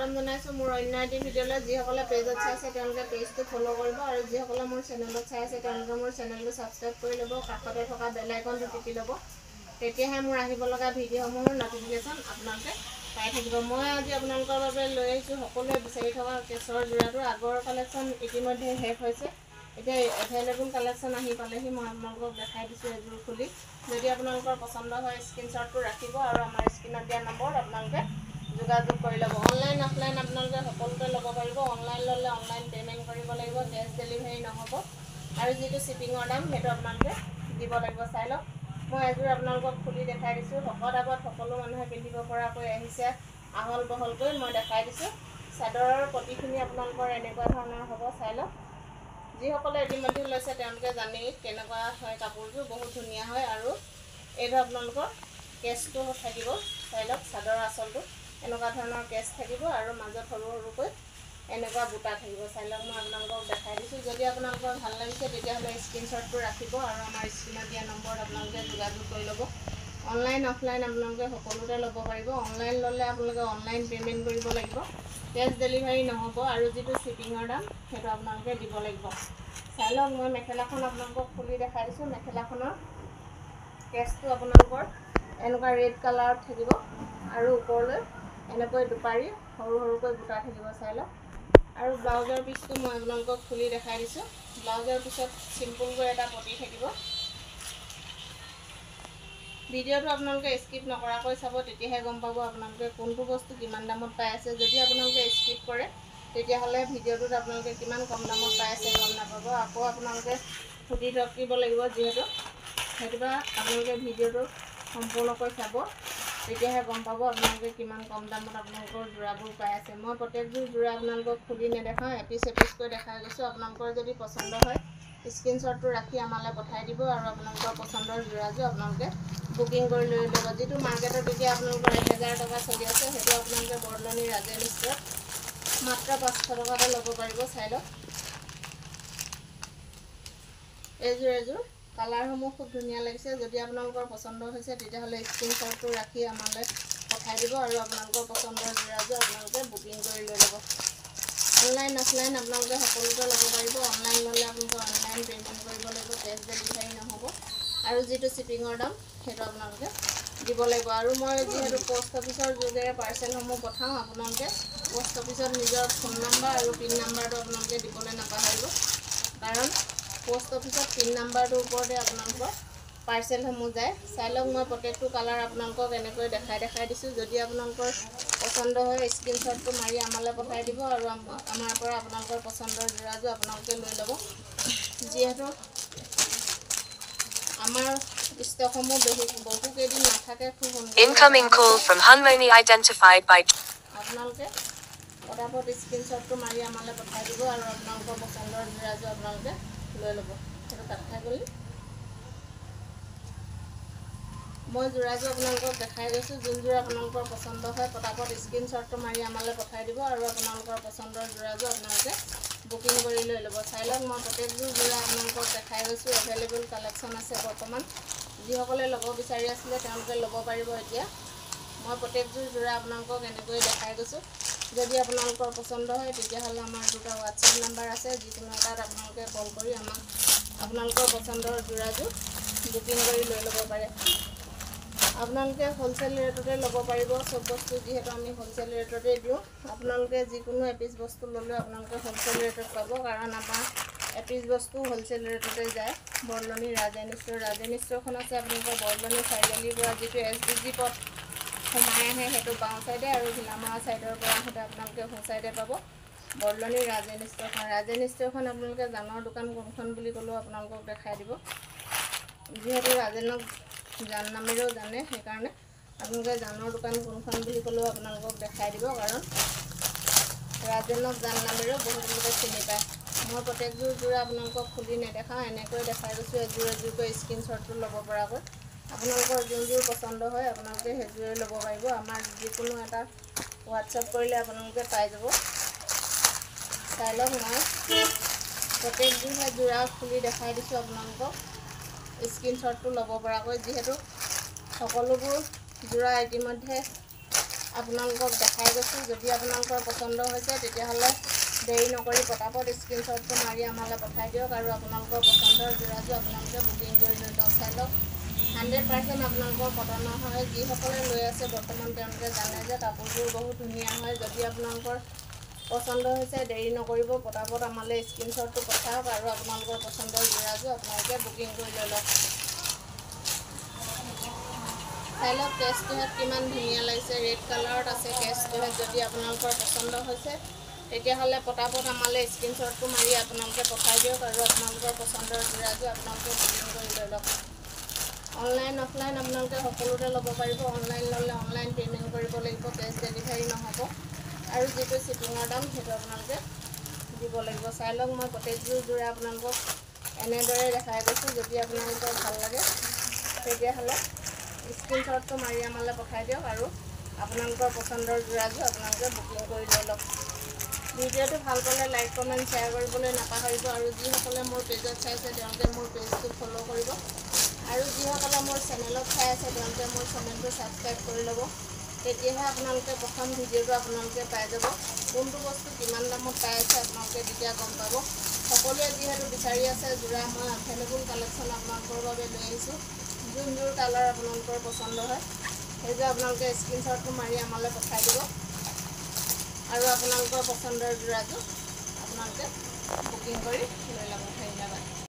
স্বাগতম জনাইছো মোৰ অন্য এটি ভিডিঅ'লৈ যিসকলে পেজত চাইছে তেওঁলোকে পেজটো ফলো কৰিব আৰু যিসকলে মোৰ চেনেলত চাইছে তেওঁলোকে মোৰ চেনেলটো সাবস্ক্ৰাইব কৰি ল'ব কাষতে থকা বেল আইকনটো টিপি ল'ব তেতিয়াহে মোৰ আহিব লগা ভিডিঅ'সমূহৰ নটিফিকেশ্যন আপোনালোকে পাই থাকিব মই আজি আপোনালোকৰ বাবে লৈ আহিছো সকলোৱে বিচাৰি থকা কেছৰ জোৰাটো আগৰ কালেকশ্যন ইতিমধ্যে শেষ হৈছে এতিয়া এভেইলেবল কালেকশ্যন আহি পালেহি মই আপোনালোকক দেখাই দিছো এযোৰ খুলি যদি আপোনালোকৰ পছন্দ হয় স্ক্ৰীনশ্বটটো ৰাখিব আৰু আমাৰ স্ক্ৰীনত দিয়া নম্বৰত আপোনালোকে যোগাযোগ কৰি ল'ব অনলাইন অফলাইন আপোনালোকে সকলোতে ল'ব পাৰিব অনলাইন ল'লে অনলাইন পে'মেণ্ট কৰিব লাগিব কেছ ডেলিভাৰী নহ'ব আৰু যিটো শ্বিপিঙৰ দাম সেইটো আপোনালোকে দিব লাগিব চাই লওক মই এযোৰ আপোনালোকক খুলি দেখাই দিছোঁ শকত আবত সকলো মানুহে পিন্ধিব পৰাকৈ আহিছে আহল বহলকৈ মই দেখাই দিছোঁ চাদৰৰ প্ৰতিখিনি আপোনালোকৰ এনেকুৱা ধৰণৰ হ'ব চাই লওক যিসকলে ইতিমধ্যে লৈছে তেওঁলোকে জানেই কেনেকুৱা হয় কাপোৰযোৰ বহুত ধুনীয়া হয় আৰু এইটো আপোনালোকৰ কেছটো থাকিব চাই লওক চাদৰ আঁচলটো এনেকুৱা ধৰণৰ কেছ থাকিব আৰু মাজত সৰু সৰুকৈ এনেকুৱা বুটা থাকিব চাই লওক মই আপোনালোকক দেখাই দিছোঁ যদি আপোনালোকৰ ভাল লাগিছে তেতিয়াহ'লে স্ক্ৰীনশ্বটটো ৰাখিব আৰু আমাৰ স্ক্ৰীনত দিয়া নম্বৰত আপোনালোকে যোগাযোগ কৰি ল'ব অনলাইন অফলাইন আপোনালোকে সকলোতে ল'ব পাৰিব অনলাইন ল'লে আপোনালোকে অনলাইন পে'মেণ্ট কৰিব লাগিব কেছ ডেলিভাৰী নহ'ব আৰু যিটো শ্বিপিঙৰ দাম সেইটো আপোনালোকে দিব লাগিব চাই লওক মই মেখেলাখন আপোনালোকক খুলি দেখাই দিছোঁ মেখেলাখনৰ কেছটো আপোনালোকৰ এনেকুৱা ৰেড কালাৰত থাকিব আৰু ওপৰলৈ এনেকৈ দুপাৰী সৰু সৰুকৈ বুটা থাকিব চাই লওক আৰু ব্লাউজৰ পিচটো মই আপোনালোকক খুলি দেখাই দিছোঁ ব্লাউজৰ পিছত চিম্পুলকৈ এটা পটি থাকিব ভিডিঅ'টো আপোনালোকে স্কিপ নকৰাকৈ চাব তেতিয়াহে গম পাব আপোনালোকে কোনটো বস্তু কিমান দামত পাই আছে যদি আপোনালোকে স্কিপ কৰে তেতিয়াহ'লে ভিডিঅ'টোত আপোনালোকে কিমান কম দামত পাই আছে গম নাপাব আকৌ আপোনালোকে সুধি থাকিব লাগিব যিহেতু সেইটোবা আপোনালোকে ভিডিঅ'টো সম্পূৰ্ণকৈ চাব তেতিয়াহে গম পাব আপোনালোকে কিমান কম দামত আপোনালোকৰ জোৰাবোৰ পাই আছে মই প্ৰত্যেকযোৰ জোৰা আপোনালোকক খুলি নেদেখাওঁ এপিচ এপিচকৈ দেখাই গৈছোঁ আপোনালোকৰ যদি পচন্দ হয় স্ক্ৰীনশ্বটটো ৰাখি আমালৈ পঠাই দিব আৰু আপোনালোকৰ পচন্দৰ জোৰাযোৰ আপোনালোকে বুকিং কৰি লৈ ল'ব যিটো মাৰ্কেটত এতিয়া আপোনালোকৰ 1000 টকা চলি আছে সেইটো আপোনালোকে বৰদলনি ৰাজেন ষ্ট'ৰত মাত্ৰ 500 টকাতে ল'ব পাৰিব চাই লওক এযোৰ কালাৰসমূহ খুব ধুনীয়া লাগিছে যদি আপোনালোকৰ পচন্দ হৈছে তেতিয়াহ'লে স্ক্ৰীনশ্বটটো ৰাখি আমালৈ পঠাই দিব আৰু আপোনালোকৰ পচন্দৰ জোৰাযোৰ আপোনালোকে বুকিং কৰি লৈ ল'ব অনলাইন অফলাইন আপোনালোকে সকলোতে ল'ব পাৰিব অনলাইন ল'লে আপোনালোকে অনলাইন পে'মেণ্ট কৰিব লাগিব কেছ ডেলিভাৰী নহ'ব আৰু যিটো শ্বিপিঙৰ দাম সেইটো আপোনালোকে দিব লাগিব আৰু মই যিহেতু পোষ্ট অফিচৰ যোগেৰে পাৰ্চেলসমূহ পঠাওঁ আপোনালোকে পোষ্ট অফিচত নিজৰ ফোন নম্বৰ আৰু পিন নম্বৰটো আপোনালোকে দিবলৈ নাপাহৰিব কাৰণ পোষ্ট অফিচত পিন নম্বৰটোৰ ওপৰতে আপোনালোকৰ পাৰ্চেলসমূহ যায় চাই লওক মই প্ৰত্যেকটো কালাৰ আপোনালোকক এনেকৈ দেখাই দিছোঁ যদি আপোনালোকৰ পচন্দ হয় স্ক্ৰীনশ্বটটো মাৰি আমালৈ পঠাই দিব আৰু আমাৰ পৰা আপোনালোকৰ পচন্দৰ জোৰাযোৰ আপোনালোকে লৈ ল'ব যিহেতু আমাৰ ষ্টকসমূহ বহু কেইদিন নাথাকে খুব Incoming call from Hanmoni identified by আপোনালোকে পটাপট স্ক্ৰীনশ্বটটো মাৰি আমালৈ পঠাই দিব আৰু আপোনালোকৰ পচন্দৰ জোৰাযোৰ আপোনালোকে লৈ ল'ব সেইটো কাট খাই গ'ল মই জোৰাযোৰ আপোনালোকক দেখাই গৈছোঁ যোনযোৰ আপোনালোকৰ পচন্দ হয় পটাপট স্ক্ৰীনশ্বটটো মাৰি আমালৈ পঠাই দিব আৰু আপোনালোকৰ পচন্দৰ জোৰাযোৰ আপোনালোকে বুকিং কৰি লৈ ল'ব চাই লওক মই প্ৰত্যেকযোৰ জোৰা আপোনালোকক দেখাই গৈছোঁ এভেইলেবল কালেকশ্যন আছে বৰ্তমান যিসকলে ল'ব বিচাৰি আছিলে তেওঁলোকে ল'ব পাৰিব এতিয়া মই প্ৰত্যেকযোৰ জোৰা আপোনালোকক এনেকৈ দেখাই গৈছোঁ যদি আপোনালোকৰ পচন্দ হয় তেতিয়াহ'লে আমাৰ দুটা হোৱাটছএপ নম্বৰ আছে যিকোনো এটাত আপোনালোকে কল কৰি আমাক আপোনালোকৰ পচন্দৰ জোৰাযোৰ বুকিং কৰি লৈ ল'ব পাৰে আপোনালোকে হোলচেল ৰেটতে ল'ব পাৰিব চব বস্তু যিহেতু আমি হোলচেল ৰেটতে দিওঁ আপোনালোকে যিকোনো এপিচ বস্তু ল'লেও আপোনালোকে হোলচেল ৰেটত পাব কাৰণ আমাৰ এপিচ বস্তু হোলচেল ৰেটতে যায় বৰদলনি ৰাজেন ষ্ট'ৰখন আছে আপোনালোকৰ বৰদলনি চাৰিআলিৰ পৰা যিটো SBG পথ সোমাই আহে সেইটো বাওঁ চাইডে আৰু ঘিলামৰা চাইডৰ পৰা আহোঁতে আপোনালোকে সোঁ চাইডে পাব বৰদলনি ৰাজেন ষ্ট'ৰখন আপোনালোকে জানৰ দোকান কোনখন বুলি ক'লেও আপোনালোকক দেখাই দিব যিহেতু ৰাজেনক জান নামেৰেও জানে সেইকাৰণে আপোনালোকে জানৰ দোকান কোনখন বুলি ক'লেও আপোনালোকক দেখাই দিব কাৰণ ৰাজেনক জান নামেৰেও বহুত লোকে চিনি পায় মই প্ৰত্যেকযোৰ জোৰা আপোনালোকক খুলি নেদেখাওঁ এনেকৈ দেখাই গৈছোঁ এযোৰকৈ স্ক্ৰীনশ্বটটো ল'ব পৰাকৈ আপোনালোকৰ যোনযোৰ পচন্দ হয় আপোনালোকে সেইযোৰে ল'ব পাৰিব আমাৰ যিকোনো এটা হোৱাটছআপ কৰিলে আপোনালোকে পাই যাব চাই লওক মই প্ৰত্যেকযোৰহে জোৰা খুলি দেখাই দিছোঁ আপোনালোকক স্ক্ৰীনশ্বটটো ল'ব পৰাকৈ যিহেতু সকলোবোৰ জোৰা ইতিমধ্যে আপোনালোকক দেখাই গৈছোঁ। যদি আপোনালোকৰ পচন্দ হৈছে তেতিয়াহ'লে দেৰি নকৰি পটাপট স্ক্ৰীনশ্বটটো মাৰি আমালৈ পঠাই দিয়ক আৰু আপোনালোকৰ পচন্দৰ যোৰাযোৰ আপোনালোকে বুকিং কৰি লৈ লওক। চাই লওক 100% আপোনালোকৰ কটনৰ হয়। যিসকলে লৈ আছে বৰ্তমান তেওঁলোকে জানে যে কাপোৰবোৰ বহুত ধুনীয়া হয়। যদি আপোনালোকৰ পচন্দ হৈছে দেৰি নকৰিব, পটাপট আমালৈ স্ক্ৰীনশ্বটটো পঠাওক আৰু আপোনালোকৰ পচন্দৰ যোৰাযোৰ আপোনালোকে বুকিং কৰি লৈ লওক। চাই লওক কেছটোহেত কিমান ধুনীয়া লাগিছে, ৰেড কালাৰত আছে কেছটোহেত। যদি আপোনালোকৰ পচন্দ হৈছে তেতিয়াহ'লে পটাপট আমালৈ স্ক্ৰীনশ্বটটো মাৰি আপোনালোকে পঠাই দিয়ক আৰু আপোনালোকৰ পচন্দৰ যোৰাযোৰ আপোনালোকে বুকিং কৰি লৈ লওক। অনলাইন অফলাইন আপোনালোকে সকলোতে ল'ব পাৰিব। অনলাইন ল'লে অনলাইন পে'মেণ্ট কৰিব লাগিব, কেছ ডেলিভাৰী নহ'ব আৰু যিটো শ্বিপিঙৰ দাম সেইটো আপোনালোকে দিব লাগিব। চাই লওক মই প্ৰত্যেকযোৰ যোৰা আপোনালোকক এনেদৰে দেখাই গৈছোঁ। যদি আপোনালোকৰ ভাল লাগে তেতিয়াহ'লে স্ক্ৰীনশ্বটটো মাৰি আমালৈ পঠাই দিয়ক আৰু আপোনালোকৰ পচন্দৰ যোৰাযোৰ আপোনালোকে বুকিং কৰি লৈ লওক। ভিডিঅ'টো ভাল পালে লাইক কমেণ্ট শ্বেয়াৰ কৰিবলৈ নাপাহৰিব আৰু যিসকলে মোৰ পেজত চাইছে তেওঁলোকে মোৰ পেজটো ফ'ল' কৰিব আৰু যিসকলে মোৰ চেনেলত চাই আছে তেওঁলোকে মোৰ চেনেলটো ছাবস্ক্ৰাইব কৰি ল'ব। তেতিয়াহে আপোনালোকে প্ৰথম ভিডিঅ'টো আপোনালোকে পাই যাব। কোনটো বস্তু কিমান দামত পাই আছে আপোনালোকে তেতিয়া গম পাব। সকলোৱে যিহেতু বিচাৰি আছে যোৰা, মই এভেইলেবল কালেকশ্যন আপোনালোকৰ বাবে লৈ আহিছোঁ। যোনযোৰ কালাৰ আপোনালোকৰ পচন্দ হয় সেইযোৰ আপোনালোকে স্ক্ৰীনশ্বটটো মাৰি আমালৈ পঠাই দিব আৰু আপোনালোকৰ পচন্দৰ যোৰাযোৰ আপোনালোকে বুকিং কৰি